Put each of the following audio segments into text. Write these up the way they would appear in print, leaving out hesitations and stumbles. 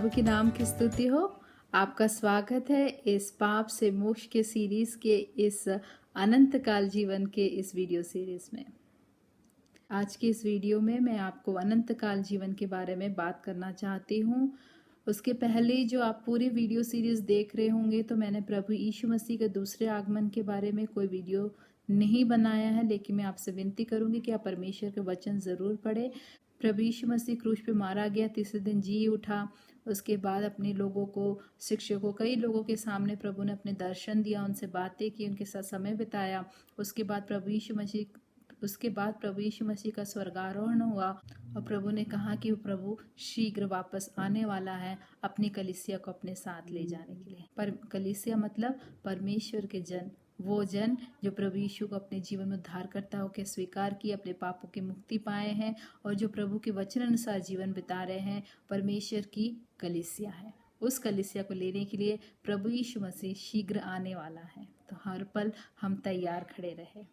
प्रभु के नाम की स्तुति हो। आपका स्वागत है इस पाप से मोक्ष के सीरीज के इस अनंत काल जीवन के इस वीडियो सीरीज में। आज की इस वीडियो में मैं आपको अनंत काल जीवन के बारे में बात करना चाहती हूँ। उसके पहले जो आप पूरी वीडियो सीरीज देख रहे होंगे तो मैंने प्रभु यीशु मसीह के दूसरे आगमन के बारे में कोई वीडियो नहीं बनाया है, लेकिन मैं आपसे विनती करूंगी कि आप परमेश्वर के वचन जरूर पढ़ें। प्रभु यीशु मसीह क्रूस पे मारा गया, तीसरे दिन जी उठा। उसके बाद अपने लोगों को, शिष्यों, कई लोगों के सामने प्रभु ने अपने दर्शन दिया, उनसे बातें की, उनके साथ समय बिताया। उसके बाद प्रभु यीशु मसीह का स्वर्गारोहण हुआ और प्रभु ने कहा कि प्रभु शीघ्र वापस आने वाला है अपनी कलीसिया को अपने साथ ले जाने के लिए। पर कलीसिया मतलब परमेश्वर के जन, वो जन जो प्रभु यीशु को अपने जीवन में उद्धारकर्ता होकर स्वीकार किए, अपने पापों की मुक्ति पाए हैं और जो प्रभु के वचन अनुसार जीवन बिता रहे हैं, परमेश्वर की कलीसिया है। उस कलीसिया को लेने के लिए प्रभु यीशु मसीह शीघ्र आने वाला है, तो हर पल हम तैयार खड़े रहे।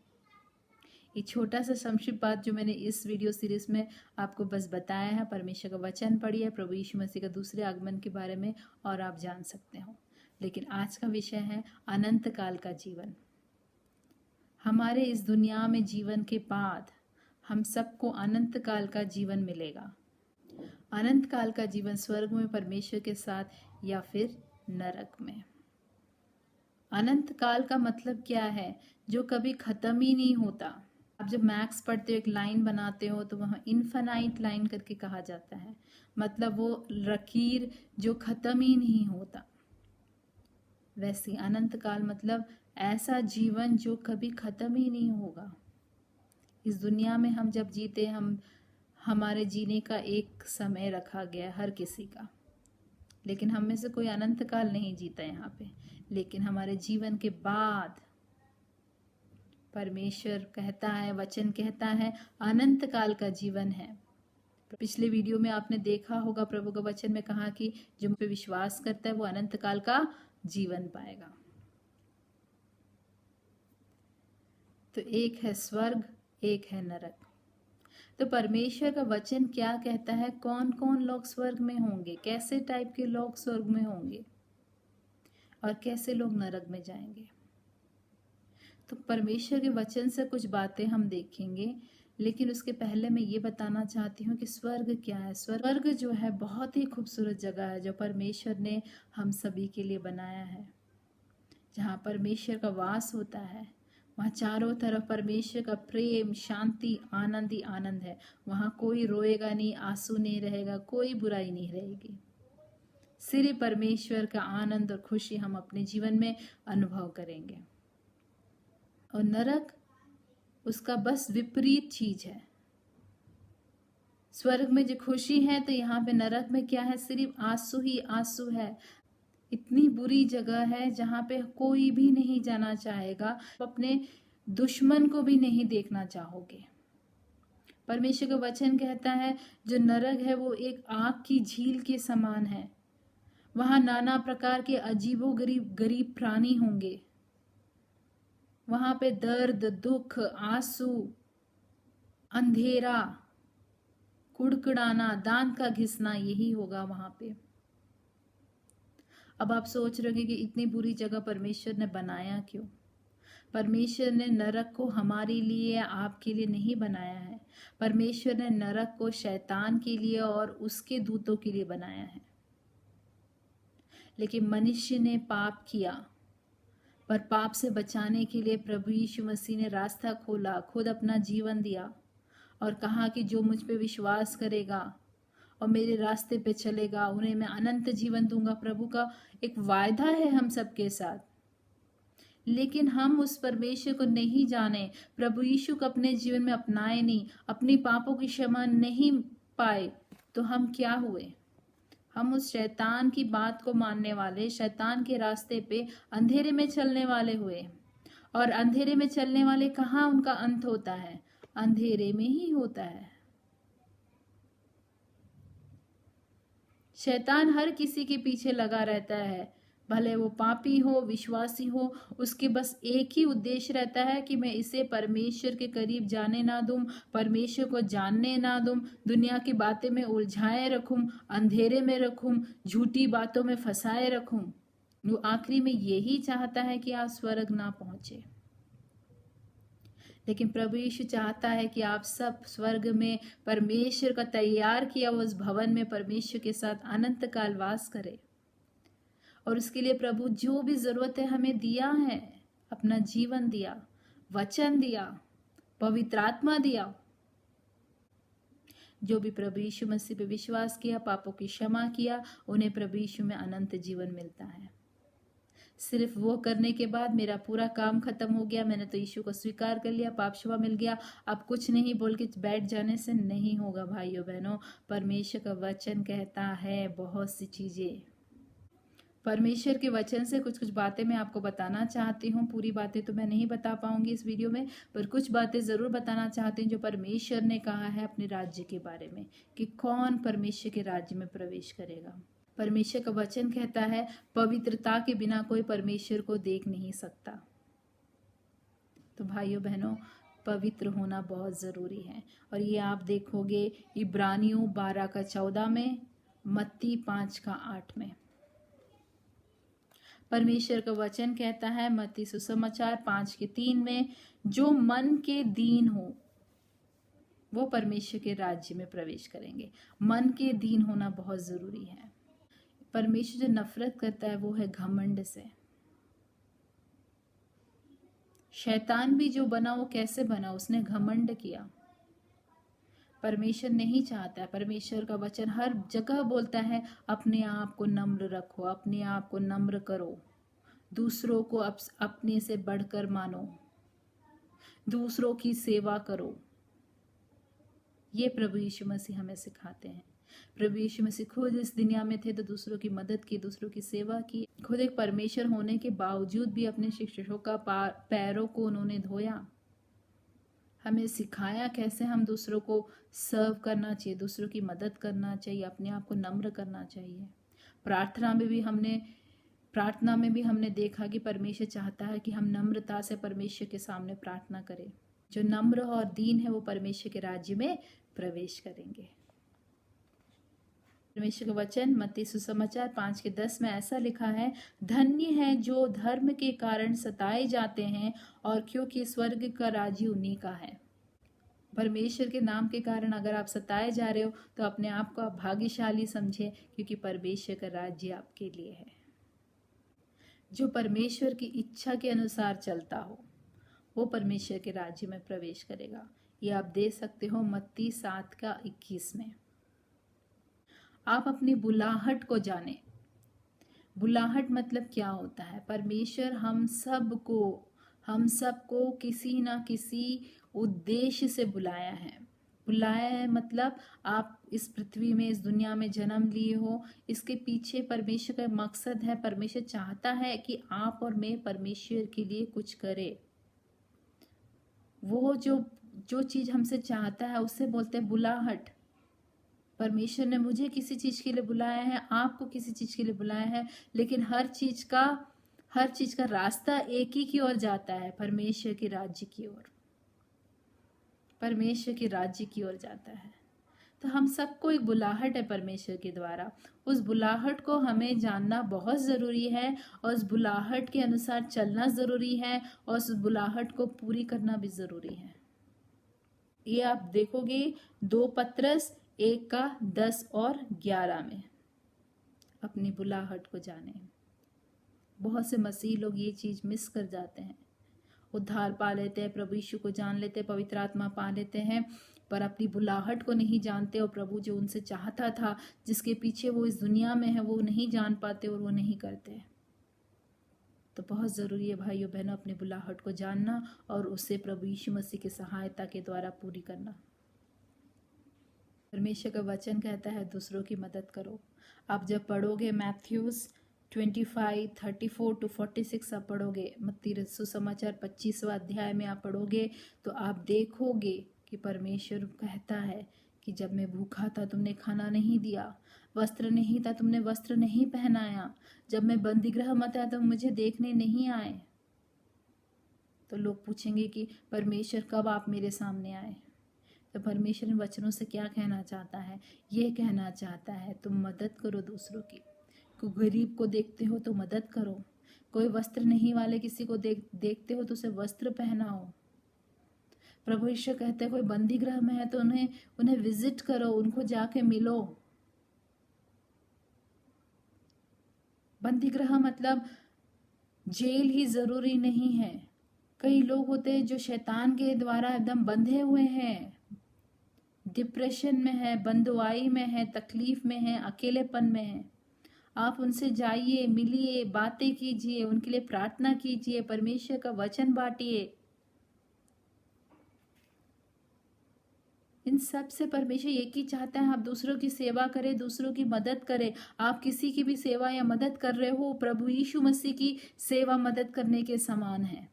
ये छोटा सा संक्षिप्त बात जो मैंने इस वीडियो सीरीज में आपको बस बताया है। परमेश्वर का वचन पढ़िए, प्रभु यीशु मसीह का दूसरे आगमन के बारे में और आप जान सकते हो। लेकिन आज का विषय है अनंत काल का जीवन। हमारे इस दुनिया में जीवन के बाद हम सबको अनंत काल का जीवन मिलेगा। अनंत काल का जीवन स्वर्ग में परमेश्वर के साथ या फिर नरक में। अनंत काल का मतलब क्या है? जो कभी खत्म ही नहीं होता। आप जब मैथ्स पढ़ते हो, एक लाइन बनाते हो तो वहाँ इनफाइनाइट लाइन करके कहा जाता है, मतलब वो लकीर जो खत्म ही नहीं होता। वैसे अनंत काल मतलब ऐसा जीवन जो कभी खत्म ही नहीं होगा। इस दुनिया में हम जब जीते, हमारे जीने का एक समय रखा गया हर किसी का, लेकिन हम में से कोई अनंत काल नहीं जीता यहाँ पे। लेकिन हमारे जीवन के बाद परमेश्वर कहता है, वचन कहता है, अनंत काल का जीवन है। पिछले वीडियो में आपने देखा होगा, प्रभु का वचन में कहा कि जो मुझ पे विश्वास करता है वो अनंत काल का जीवन पाएगा। तो एक है स्वर्ग, एक है नरक। तो परमेश्वर का वचन क्या कहता है? कौन कौन लोग स्वर्ग में होंगे, कैसे टाइप के लोग स्वर्ग में होंगे और कैसे लोग नरक में जाएंगे। तो परमेश्वर के वचन से कुछ बातें हम देखेंगे, लेकिन उसके पहले मैं ये बताना चाहती हूँ कि स्वर्ग क्या है। स्वर्ग जो है बहुत ही खूबसूरत जगह है जो परमेश्वर ने हम सभी के लिए बनाया है, जहाँ परमेश्वर का वास होता है। वहाँ चारों तरफ परमेश्वर का प्रेम, शांति, आनंद ही आनंद है। वहाँ कोई रोएगा नहीं, आंसू नहीं रहेगा, कोई बुराई नहीं रहेगी। सिर्फ परमेश्वर का आनंद और खुशी हम अपने जीवन में अनुभव करेंगे। और नरक उसका बस विपरीत चीज है। स्वर्ग में जो खुशी है, तो यहाँ पे नरक में क्या है? सिर्फ आंसू ही आंसू है। इतनी बुरी जगह है जहाँ पे कोई भी नहीं जाना चाहेगा, अपने दुश्मन को भी नहीं देखना चाहोगे। परमेश्वर का वचन कहता है जो नरक है वो एक आग की झील के समान है। वहां नाना प्रकार के अजीबो गरीब प्राणी होंगे। वहां पे दर्द, दुख, आंसू, अंधेरा, कुड़कुड़ाना, दांत का घिसना, यही होगा वहां पे। अब आप सोच रहे होंगे कि इतनी बुरी जगह परमेश्वर ने बनाया क्यों? परमेश्वर ने नरक को हमारे लिए, आपके लिए नहीं बनाया है। परमेश्वर ने नरक को शैतान के लिए और उसके दूतों के लिए बनाया है। लेकिन मनुष्य ने पाप किया, पर पाप से बचाने के लिए प्रभु यीशु मसीह ने रास्ता खोला, खुद अपना जीवन दिया और कहा कि जो मुझ पे विश्वास करेगा और मेरे रास्ते पे चलेगा, उन्हें मैं अनंत जीवन दूंगा। प्रभु का एक वायदा है हम सबके साथ। लेकिन हम उस परमेश्वर को नहीं जाने, प्रभु यीशु को अपने जीवन में अपनाए नहीं, अपनी पापों की क्षमा नहीं पाए, तो हम क्या हुए? हम उस शैतान की बात को मानने वाले, शैतान के रास्ते पे अंधेरे में चलने वाले हुए। और अंधेरे में चलने वाले कहाँ उनका अंत होता है? अंधेरे में ही होता है। शैतान हर किसी के पीछे लगा रहता है, भले वो पापी हो विश्वासी हो, उसके बस एक ही उद्देश्य रहता है कि मैं इसे परमेश्वर के करीब जाने ना दूं, परमेश्वर को जानने ना दूं, दुनिया की बातें में उलझाए रखूं, अंधेरे में रखूं, झूठी बातों में फंसाए रखूं। वो आखिरी में यही चाहता है कि आप स्वर्ग ना पहुंचे। लेकिन प्रभु यीशु चाहता है कि आप सब स्वर्ग में परमेश्वर का तैयार किया उस भवन में परमेश्वर के साथ अनंत काल वास करें। और उसके लिए प्रभु जो भी जरूरत है हमें दिया है, अपना जीवन दिया, वचन दिया, पवित्र आत्मा दिया। जो भी प्रभु यीशु मसीह पे विश्वास किया, पापों की क्षमा किया, उन्हें प्रभु यीशु में अनंत जीवन मिलता है। सिर्फ वो करने के बाद मेरा पूरा काम खत्म हो गया, मैंने तो यीशु को स्वीकार कर लिया, पाप क्षमा मिल गया, अब कुछ नहीं बोल के बैठ जाने से नहीं होगा भाइयों बहनों। परमेश्वर का वचन कहता है बहुत सी चीजें। परमेश्वर के वचन से कुछ कुछ बातें मैं आपको बताना चाहती हूँ। पूरी बातें तो मैं नहीं बता पाऊंगी इस वीडियो में, पर कुछ बातें जरूर बताना चाहती हूँ जो परमेश्वर ने कहा है अपने राज्य के बारे में, कि कौन परमेश्वर के राज्य में प्रवेश करेगा। परमेश्वर का वचन कहता है पवित्रता के बिना कोई परमेश्वर को देख नहीं सकता। तो भाइयों बहनों, पवित्र होना बहुत जरूरी है। और ये आप देखोगे इब्रानियों 12:14 में, मत्ती 5:8 में। परमेश्वर का वचन कहता है मत्ती सुसमाचार 5:3 में, जो मन के दीन हो वो परमेश्वर के राज्य में प्रवेश करेंगे। मन के दीन होना बहुत जरूरी है। परमेश्वर जो नफरत करता है वो है घमंड से। शैतान भी जो बना वो कैसे बना, उसने घमंड किया। परमेश्वर नहीं चाहता है। परमेश्वर का वचन हर जगह बोलता है अपने आप को नम्र रखो, अपने आप को नम्र करो, दूसरों को अपने से बढ़कर मानो, दूसरों की सेवा करो। ये प्रभु यीशु मसीह हमें सिखाते हैं। प्रभु यीशु मसीह खुद इस दुनिया में थे तो दूसरों की मदद की, दूसरों की सेवा की। खुद एक परमेश्वर होने के बावजूद भी अपने शिक्षकों का पैरों को उन्होंने धोया। हमें सिखाया कैसे हम दूसरों को सर्व करना चाहिए, दूसरों की मदद करना चाहिए, अपने आप को नम्र करना चाहिए। प्रार्थना में भी हमने देखा कि परमेश्वर चाहता है कि हम नम्रता से परमेश्वर के सामने प्रार्थना करें। जो नम्र और दीन है वो परमेश्वर के राज्य में प्रवेश करेंगे। परमेश्वर का वचन मत्ती सुसमाचार 5:10 में ऐसा लिखा है, धन्य है जो धर्म के कारण सताए जाते हैं, और क्योंकि स्वर्ग का राज्य उन्हीं का है। परमेश्वर के नाम के कारण अगर आप सताए जा रहे हो तो अपने आप को आप भाग्यशाली समझे, क्योंकि परमेश्वर का राज्य आपके लिए है। जो परमेश्वर की इच्छा के अनुसार चलता हो वो परमेश्वर के राज्य में प्रवेश करेगा। ये आप दे सकते हो मत्ती 7:21 में। आप अपनी बुलाहट को जाने। बुलाहट मतलब क्या होता है? परमेश्वर हम सबको किसी ना किसी उद्देश्य से बुलाया है। बुलाया है मतलब आप इस पृथ्वी में, इस दुनिया में जन्म लिए हो, इसके पीछे परमेश्वर का मकसद है। परमेश्वर चाहता है कि आप और मैं परमेश्वर के लिए कुछ करें। वो जो चीज हमसे चाहता है उसे बोलते हैं बुलाहट। परमेश्वर ने मुझे किसी चीज के लिए बुलाया है, आपको किसी चीज के लिए बुलाया है, लेकिन हर चीज का रास्ता एक ही की ओर जाता है, परमेश्वर के राज्य की ओर। परमेश्वर के राज्य की ओर जाता है। तो हम सबको एक बुलाहट है परमेश्वर के द्वारा। उस बुलाहट को हमें जानना बहुत जरूरी है, और उस बुलाहट के अनुसार चलना जरूरी है, और उस बुलाहट को पूरी करना भी जरूरी है। ये आप देखोगे 2 पत्रस 1:10 और 11 में। अपनी बुलाहट को जाने। बहुत से मसीह लोग ये चीज मिस कर जाते हैं। उद्धार पा लेते हैं, प्रभु यीशु को जान लेते हैं, पवित्र आत्मा पा लेते हैं, पर अपनी बुलाहट को नहीं जानते, और प्रभु जो उनसे चाहता था, जिसके पीछे वो इस दुनिया में है, वो नहीं जान पाते और वो नहीं करते। तो बहुत जरूरी है भाइयों बहनों अपनी बुलाहट को जानना और उसे प्रभु यीशु मसीह की सहायता के द्वारा पूरी करना। परमेश्वर का वचन कहता है दूसरों की मदद करो। आप जब पढ़ोगे मैथ्यूस 25:34-46 आप पढ़ोगे, मत्ती सुसमाचार 25वां अध्याय में आप पढ़ोगे, तो आप देखोगे कि परमेश्वर कहता है कि जब मैं भूखा था तुमने खाना नहीं दिया, वस्त्र नहीं था, तुमने वस्त्र नहीं पहनाया। जब मैं बंदी गृह में था तो मुझे देखने नहीं आए। तो लोग पूछेंगे कि परमेश्वर कब आप मेरे सामने आए। तो परमेश्वर इन वचनों से क्या कहना चाहता है? ये कहना चाहता है तुम मदद करो दूसरों की। कोई गरीब को देखते हो तो मदद करो। कोई वस्त्र नहीं वाले किसी को देखते हो तो उसे वस्त्र पहनाओ। प्रभु यीशु कहते हैं कोई बंदी गृह में है तो उन्हें विजिट करो, उनको जाके मिलो। बंदी गृह मतलब जेल ही जरूरी नहीं है। कई लोग होते हैं जो शैतान के द्वारा एकदम बंधे हुए हैं, डिप्रेशन में है, बंधुआई में है, तकलीफ में है, अकेलेपन में है। आप उनसे जाइए, मिलिए, बातें कीजिए, उनके लिए प्रार्थना कीजिए, परमेश्वर का वचन बांटिए। इन सब से परमेश्वर एक ही चाहता है, आप दूसरों की सेवा करें, दूसरों की मदद करें। आप किसी की भी सेवा या मदद कर रहे हो, प्रभु यीशु मसीह की सेवा मदद करने के समान है।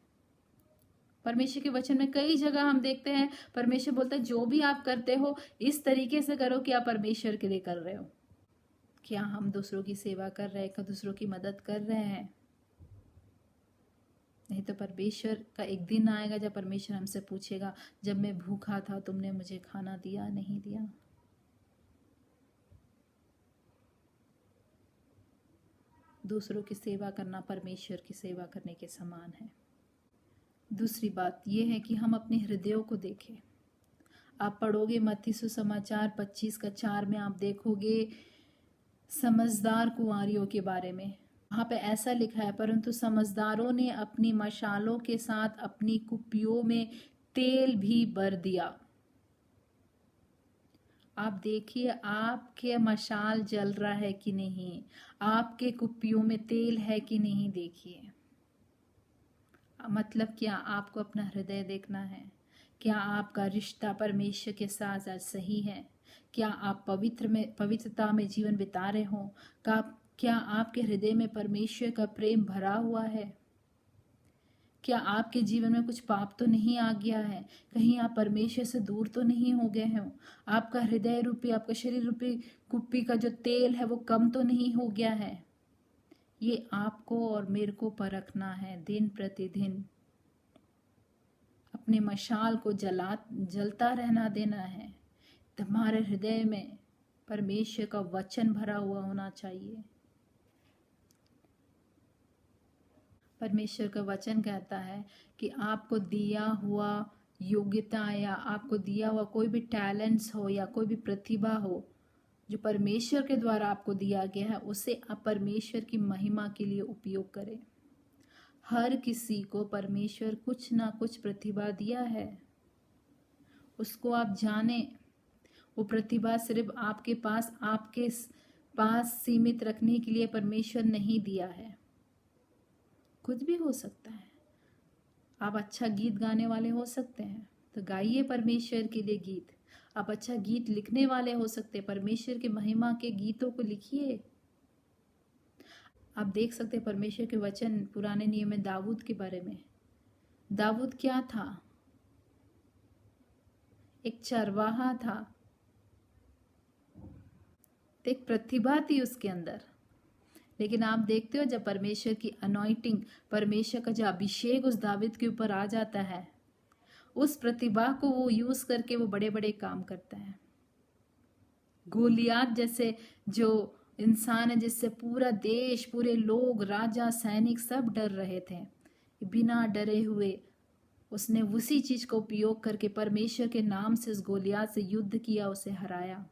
परमेश्वर के वचन में कई जगह हम देखते हैं परमेश्वर बोलता है जो भी आप करते हो इस तरीके से करो कि आप परमेश्वर के लिए कर रहे हो। क्या हम दूसरों की सेवा कर रहे हैं, क्या दूसरों की मदद कर रहे हैं? नहीं तो परमेश्वर का एक दिन आएगा जब परमेश्वर हमसे पूछेगा, जब मैं भूखा था तुमने मुझे खाना दिया नहीं दिया। दूसरों की सेवा करना परमेश्वर की सेवा करने के समान है। दूसरी बात यह है कि हम अपने हृदयों को देखें। आप पढ़ोगे मत्ती सुसमाचार 25:4 में आप देखोगे समझदार कुंवारियों के बारे में। वहाँ पे ऐसा लिखा है, परंतु समझदारों ने अपनी मशालों के साथ अपनी कुप्पियों में तेल भी भर दिया। आप देखिए आपके मशाल जल रहा है कि नहीं, आपके कुप्पियों में तेल है कि नहीं। देखिए मतलब क्या, आपको अपना हृदय देखना है। क्या आपका रिश्ता परमेश्वर के साथ आज सही है? क्या आप पवित्रता में जीवन बिता रहे हो? क्या आपके हृदय में परमेश्वर का प्रेम भरा हुआ है? क्या आपके जीवन में कुछ पाप तो नहीं आ गया है? कहीं आप परमेश्वर से दूर तो नहीं हो गए हो? आपका हृदय रूपी, आपका शरीर रूपी कुप्पी का जो तेल है वो कम तो नहीं हो गया है? ये आपको और मेरे को परखना है दिन प्रतिदिन। अपने मशाल को जलता रहना देना है। तुम्हारे हृदय में परमेश्वर का वचन भरा हुआ होना चाहिए। परमेश्वर का वचन कहता है कि आपको दिया हुआ योग्यता या आपको दिया हुआ कोई भी टैलेंट्स हो या कोई भी प्रतिभा हो जो परमेश्वर के द्वारा आपको दिया गया है, उसे आप परमेश्वर की महिमा के लिए उपयोग करें। हर किसी को परमेश्वर कुछ ना कुछ प्रतिभा दिया है, उसको आप जाने। वो प्रतिभा सिर्फ आपके पास सीमित रखने के लिए परमेश्वर नहीं दिया है। कुछ भी हो सकता है। आप अच्छा गीत गाने वाले हो सकते हैं तो गाइए परमेश्वर के लिए गीत। आप अच्छा गीत लिखने वाले हो सकते हैं, परमेश्वर के महिमा के गीतों को लिखिए। आप देख सकते हैं परमेश्वर के वचन पुराने नियम में दाऊद के बारे में। दाऊद क्या था? एक चरवाहा था। एक प्रतिभा थी उसके अंदर। लेकिन आप देखते हो जब परमेश्वर की अनॉइंटिंग, परमेश्वर का जो अभिषेक उस दाऊद के ऊपर आ जाता है, उस प्रतिभा को वो यूज करके वो बड़े बड़े काम करता है। गोलियात जैसे जो इंसान है जिससे पूरा देश, पूरे लोग, राजा, सैनिक सब डर रहे थे, बिना डरे हुए उसने उसी चीज का उपयोग करके परमेश्वर के नाम से उस गोलियात से युद्ध किया, उसे हराया।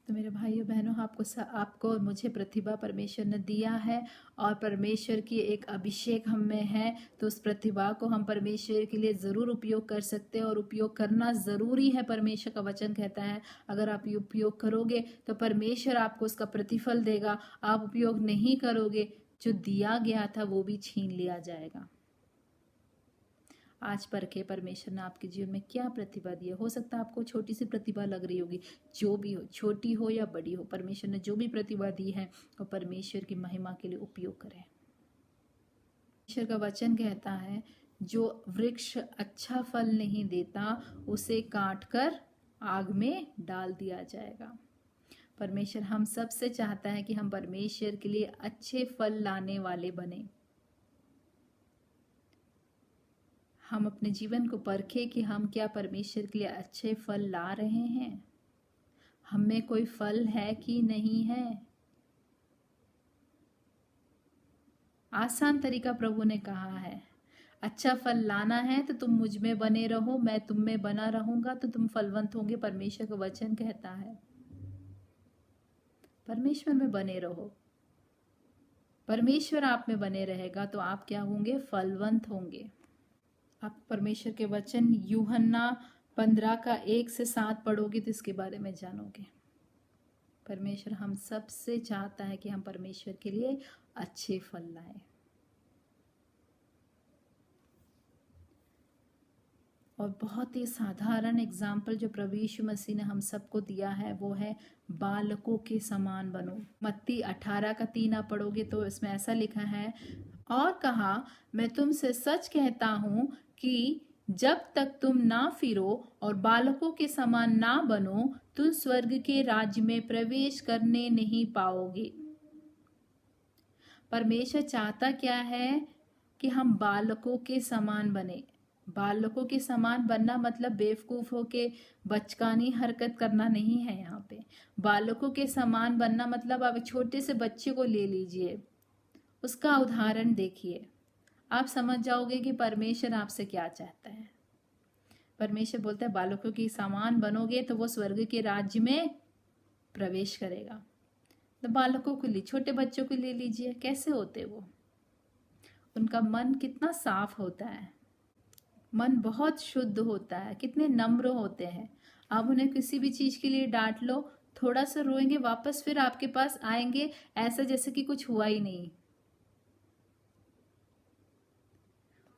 तो मेरे भाइयों बहनों, आपको और मुझे प्रतिभा परमेश्वर ने दिया है और परमेश्वर की एक अभिषेक हम में है, तो उस प्रतिभा को हम परमेश्वर के लिए ज़रूर उपयोग कर सकते हैं और उपयोग करना ज़रूरी है। परमेश्वर का वचन कहता है अगर आप उपयोग करोगे तो परमेश्वर आपको उसका प्रतिफल देगा। आप उपयोग नहीं करोगे, जो दिया गया था वो भी छीन लिया जाएगा। आज परखे परमेश्वर ने आपके जीवन में क्या प्रतिभा दी है। हो सकता है आपको छोटी सी प्रतिभा लग रही होगी, जो भी हो, छोटी हो या बड़ी हो, परमेश्वर ने जो भी प्रतिभा दी है वो परमेश्वर की महिमा के लिए उपयोग करें। परमेश्वर का वचन कहता है जो वृक्ष अच्छा फल नहीं देता उसे काटकर आग में डाल दिया जाएगा। परमेश्वर हम सब से चाहता है कि हम परमेश्वर के लिए अच्छे फल लाने वाले बने। हम अपने जीवन को परखें कि हम क्या परमेश्वर के लिए अच्छे फल ला रहे हैं, हम में कोई फल है कि नहीं है। आसान तरीका प्रभु ने कहा है, अच्छा फल लाना है तो तुम मुझ में बने रहो, मैं तुम में बना रहूंगा तो तुम फलवंत होंगे। परमेश्वर का वचन कहता है परमेश्वर में बने रहो। परमेश्वर आप में बने रहेगा तो आप क्या होंगे? फलवंत होंगे। आप परमेश्वर के वचन यूहन्ना 15 का 1 से 7 पढ़ोगे तो इसके बारे में जानोगे। परमेश्वर हम सब से चाहता है कि हम परमेश्वर के लिए अच्छे फल लाएं। और बहुत ही साधारण एग्जाम्पल जो प्रभु यीशु मसीह ने हम सबको दिया है वो है बालकों के समान बनो। मत्ती 18 का 3 आप पढ़ोगे तो इसमें ऐसा लिखा है, और कहा मैं तुमसे सच कहता हूँ कि जब तक तुम ना फिरो और बालकों के समान ना बनो तुम स्वर्ग के राज्य में प्रवेश करने नहीं पाओगे। परमेश्वर चाहता क्या है कि हम बालकों के समान बने। बालकों के समान बनना मतलब बेवकूफ होके बचकानी हरकत करना नहीं है। यहाँ पे बालकों के समान बनना मतलब आप एक छोटे से बच्चे को ले लीजिए, उसका उदाहरण देखिए, आप समझ जाओगे कि परमेश्वर आपसे क्या चाहता है। परमेश्वर बोलता है बालकों के समान बनोगे तो वो स्वर्ग के राज्य में प्रवेश करेगा। तो बालकों को लिए, छोटे बच्चों को ले लीजिए, कैसे होते वो? उनका मन कितना साफ होता है, मन बहुत शुद्ध होता है, कितने नम्र होते हैं। आप उन्हें किसी भी चीज के लिए डांट लो, थोड़ा सा रोएंगे, वापस फिर आपके पास आएंगे, ऐसा जैसे कि कुछ हुआ ही नहीं।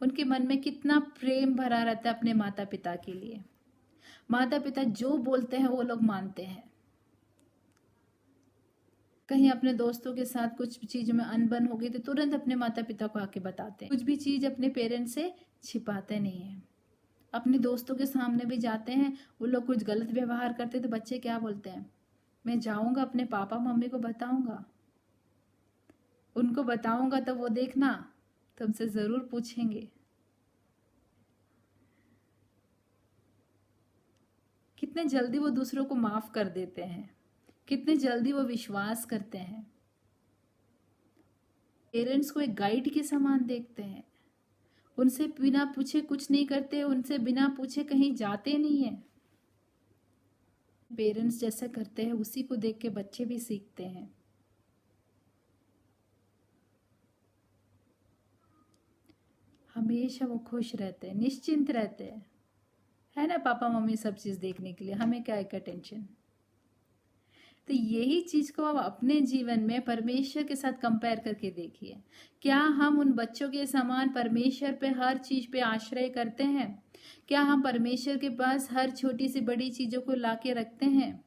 उनके मन में कितना प्रेम भरा रहता है अपने माता पिता के लिए। माता पिता जो बोलते हैं वो लोग मानते हैं। कहीं अपने दोस्तों के साथ कुछ चीज में अनबन हो गई तो तुरंत अपने माता पिता को आके बताते हैं। कुछ भी चीज अपने पेरेंट्स से छिपाते नहीं है। अपने दोस्तों के सामने भी जाते हैं, वो लोग कुछ गलत व्यवहार करते तो बच्चे क्या बोलते हैं? मैं जाऊंगा अपने पापा मम्मी को बताऊंगा, उनको बताऊंगा तो वो देखना तुमसे जरूर पूछेंगे। कितने जल्दी वो दूसरों को माफ कर देते हैं, कितने जल्दी वो विश्वास करते हैं। पेरेंट्स को एक गाइड के समान देखते हैं, उनसे बिना पूछे कुछ नहीं करते, उनसे बिना पूछे कहीं जाते नहीं है। पेरेंट्स जैसा करते हैं उसी को देख के बच्चे भी सीखते हैं। हमेशा वो खुश रहते हैं, निश्चिंत रहते हैं, है ना? पापा मम्मी सब चीज देखने के लिए, हमें क्या है टेंशन। तो यही चीज को आप अपने जीवन में परमेश्वर के साथ कंपेयर करके देखिए। क्या हम उन बच्चों के समान परमेश्वर पे हर चीज पे आश्रय करते हैं? क्या हम परमेश्वर के पास हर छोटी सी बड़ी चीजों को लाके रखते हैं?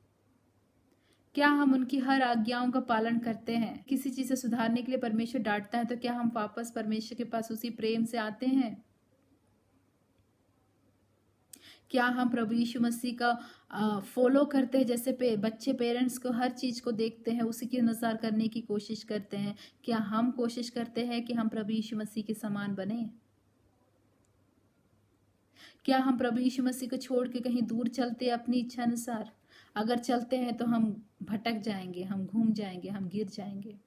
क्या हम उनकी हर आज्ञाओं का पालन करते हैं? किसी चीज से सुधारने के लिए परमेश्वर डांटता है तो क्या हम वापस परमेश्वर के पास उसी प्रेम से आते हैं? क्या हम प्रभु यीशु मसीह का फॉलो करते हैं? जैसे बच्चे पेरेंट्स को हर चीज को देखते हैं उसी के अनुसार करने की कोशिश करते हैं। क्या हम कोशिश करते हैं कि हम प्रभु यीशु मसीह के समान बने? क्या हम प्रभु यीशु मसीह को छोड़ के कहीं दूर चलते हैं अपनी इच्छा अनुसार? अगर चलते हैं तो हम भटक जाएंगे, हम घूम जाएंगे, हम गिर जाएंगे।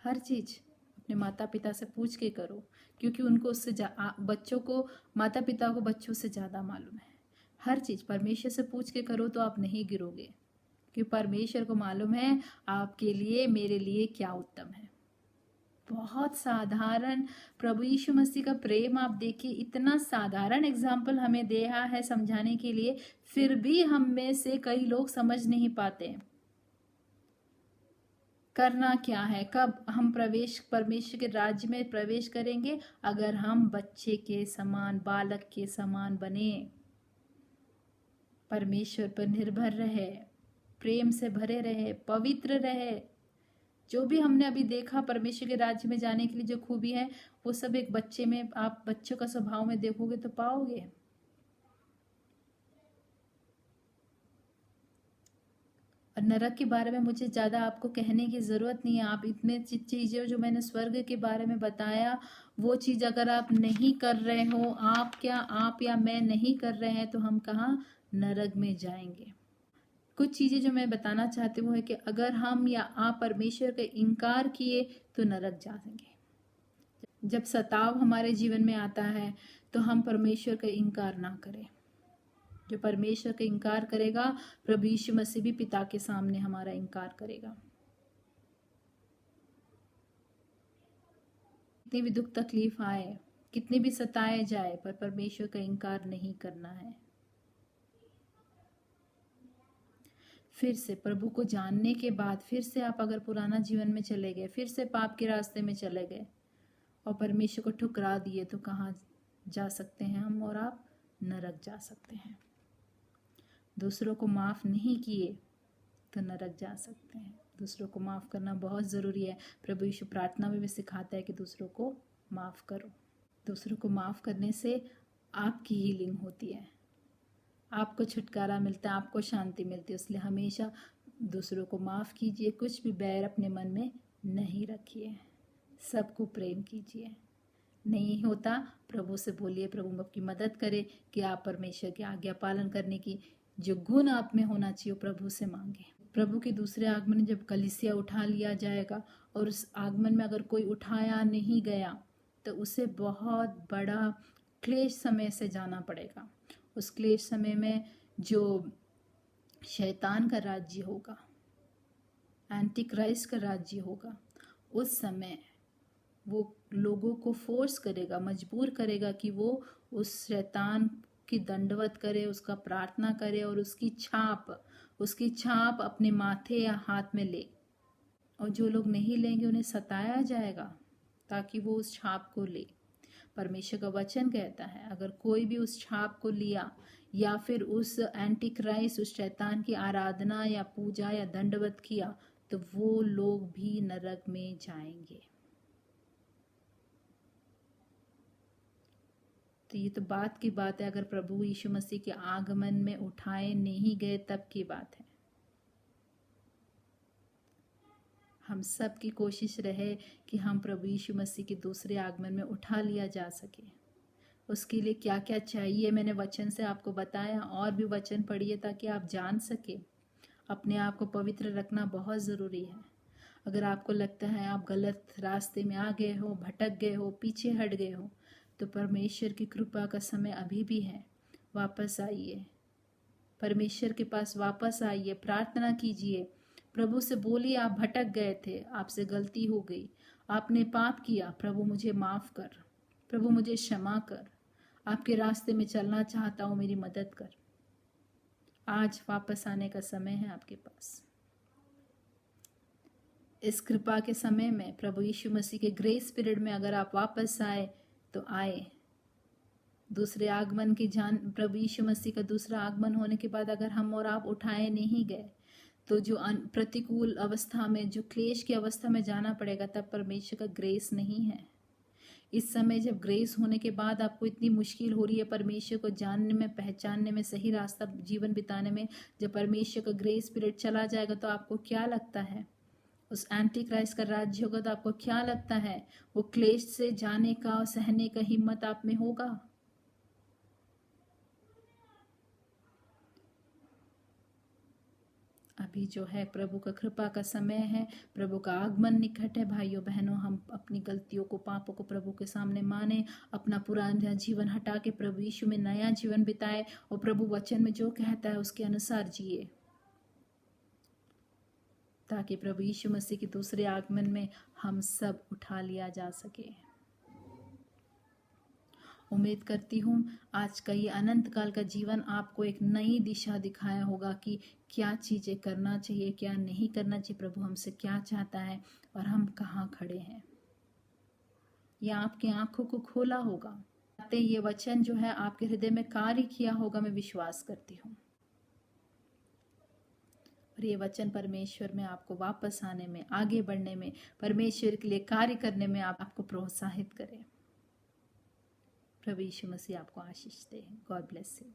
हर चीज अपने माता पिता से पूछ के करो, क्योंकि उनको उससे बच्चों को, माता पिता को बच्चों से ज्यादा मालूम है। हर चीज परमेश्वर से पूछ के करो तो आप नहीं गिरोगे, क्योंकि परमेश्वर को मालूम है आपके लिए, मेरे लिए क्या उत्तम है। बहुत साधारण प्रभु यीशु मसीह का प्रेम आप देखिए, इतना साधारण एग्जाम्पल हमें दिया है समझाने के लिए, फिर भी हम में से कई लोग समझ नहीं पाते करना क्या है। कब हम परमेश्वर के राज्य में प्रवेश करेंगे? अगर हम बच्चे के समान, बालक के समान बने, परमेश्वर पर निर्भर रहे, प्रेम से भरे रहे, पवित्र रहे। जो भी हमने अभी देखा परमेश्वर के राज्य में जाने के लिए जो खूबी है, वो सब एक बच्चे में, आप बच्चों का स्वभाव में देखोगे तो पाओगे। और नरक के बारे में मुझे ज़्यादा आपको कहने की ज़रूरत नहीं है। आप इतने चीज़ें जो मैंने स्वर्ग के बारे में बताया, वो चीज़ अगर आप नहीं कर रहे हो, आप या मैं नहीं कर रहे हैं, तो हम कहाँ नरक में जाएंगे। कुछ चीज़ें जो मैं बताना चाहती हूँ है कि अगर हम या आप परमेश्वर का इनकार किए तो नरक जाएंगे। जब सताव हमारे जीवन में आता है तो हम परमेश्वर का इनकार ना करें। जो परमेश्वर का इनकार करेगा, प्रभु यीशु मसीह भी पिता के सामने हमारा इनकार करेगा। कितनी भी दुख तकलीफ आए, कितने भी सताए जाए, पर परमेश्वर का इनकार नहीं करना है। फिर से प्रभु को जानने के बाद फिर से आप अगर पुराना जीवन में चले गए, फिर से पाप के रास्ते में चले गए और परमेश्वर को ठुकरा दिए, तो कहाँ जा सकते हैं हम और आप? नरक जा सकते हैं। दूसरों को माफ़ नहीं किए तो नरक जा सकते हैं। दूसरों को माफ़ करना बहुत ज़रूरी है। प्रभु यीशु प्रार्थना में भी सिखाता है कि दूसरों को माफ़ करो। दूसरों को माफ़ करने से आपकी हीलिंग होती है, आपको छुटकारा मिलता है, आपको शांति मिलती है। इसलिए हमेशा दूसरों को माफ़ कीजिए, कुछ भी बैर अपने मन में नहीं रखिए, सबको प्रेम कीजिए। नहीं होता, प्रभु से बोलिए, प्रभु आपकी मदद करे कि आप परमेश्वर की आज्ञा पालन करने की जो गुण आप में होना चाहिए प्रभु से मांगे। प्रभु के दूसरे आगमन में जब कलीसिया उठा लिया जाएगा और उस आगमन में अगर कोई उठाया नहीं गया तो उसे बहुत बड़ा क्लेश समय से जाना पड़ेगा। उस क्लेश समय में जो शैतान का राज्य होगा, एंटी क्राइस्ट का राज्य होगा, उस समय वो लोगों को फोर्स करेगा, मजबूर करेगा कि वो उस शैतान की दंडवत करे, उसका प्रार्थना करे और उसकी छाप अपने माथे या हाथ में ले। और जो लोग नहीं लेंगे उन्हें सताया जाएगा ताकि वो उस छाप को ले। परमेश्वर का वचन कहता है अगर कोई भी उस छाप को लिया या फिर उस एंटी क्राइस्ट, उस शैतान की आराधना या पूजा या दंडवत किया, तो वो लोग भी नरक में जाएंगे। तो ये तो बात की बात है, अगर प्रभु यीशु मसीह के आगमन में उठाए नहीं गए तब की बात है। हम सब की कोशिश रहे कि हम प्रभु यीशु मसीह के दूसरे आगमन में उठा लिया जा सके। उसके लिए क्या क्या चाहिए मैंने वचन से आपको बताया, और भी वचन पढ़िए ताकि आप जान सके। अपने आप को पवित्र रखना बहुत ज़रूरी है। अगर आपको लगता है आप गलत रास्ते में आ गए हो, भटक गए हो, पीछे हट गए हो, तो परमेश्वर की कृपा का समय अभी भी है। वापस आइए, परमेश्वर के पास वापस आइए, प्रार्थना कीजिए, प्रभु से बोलिए आप भटक गए थे, आपसे गलती हो गई, आपने पाप किया, प्रभु मुझे माफ़ कर, प्रभु मुझे क्षमा कर, आपके रास्ते में चलना चाहता हूँ, मेरी मदद कर। आज वापस आने का समय है आपके पास। इस कृपा के समय में प्रभु यीशु मसीह के ग्रेस पीरियड में अगर आप वापस आए तो आए। दूसरे आगमन की प्रभु यीशु मसीह का दूसरा आगमन होने के बाद अगर हम और आप उठाए नहीं गए तो जो प्रतिकूल अवस्था में, जो क्लेश की अवस्था में जाना पड़ेगा, तब परमेश्वर का ग्रेस नहीं है। इस समय जब ग्रेस होने के बाद आपको इतनी मुश्किल हो रही है परमेश्वर को जानने में, पहचानने में, सही रास्ता जीवन बिताने में, जब परमेश्वर का ग्रेस पीरियड चला जाएगा तो आपको क्या लगता है उस एंटी क्राइस्ट का राज्य होगा, तो आपको क्या लगता है वो क्लेश से जाने का और सहने का हिम्मत आप में होगा? अभी जो है प्रभु का कृपा का समय है, प्रभु का आगमन निकट है। भाइयों बहनों, हम अपनी गलतियों को, पापों को प्रभु के सामने माने, अपना पुराना जीवन हटा के प्रभु यीशु में नया जीवन बिताए और प्रभु वचन में जो कहता है उसके अनुसार जिए, ताकि प्रभु यीशु मसीह के दूसरे आगमन में हम सब उठा लिया जा सके। उम्मीद करती हूँ आज का ये अनंत काल का जीवन आपको एक नई दिशा दिखाया होगा कि क्या चीज़ें करना चाहिए, क्या नहीं करना चाहिए, प्रभु हमसे क्या चाहता है और हम कहाँ खड़े हैं। यह आपकी आंखों को खोला होगा। ये वचन जो है आपके हृदय में कार्य किया होगा, मैं विश्वास करती हूँ। और ये वचन परमेश्वर में आपको वापस आने में, आगे बढ़ने में, परमेश्वर के लिए कार्य करने में आपको प्रोत्साहित करे। प्रभु यीशु मसीह आपको आशीष दे। God bless you.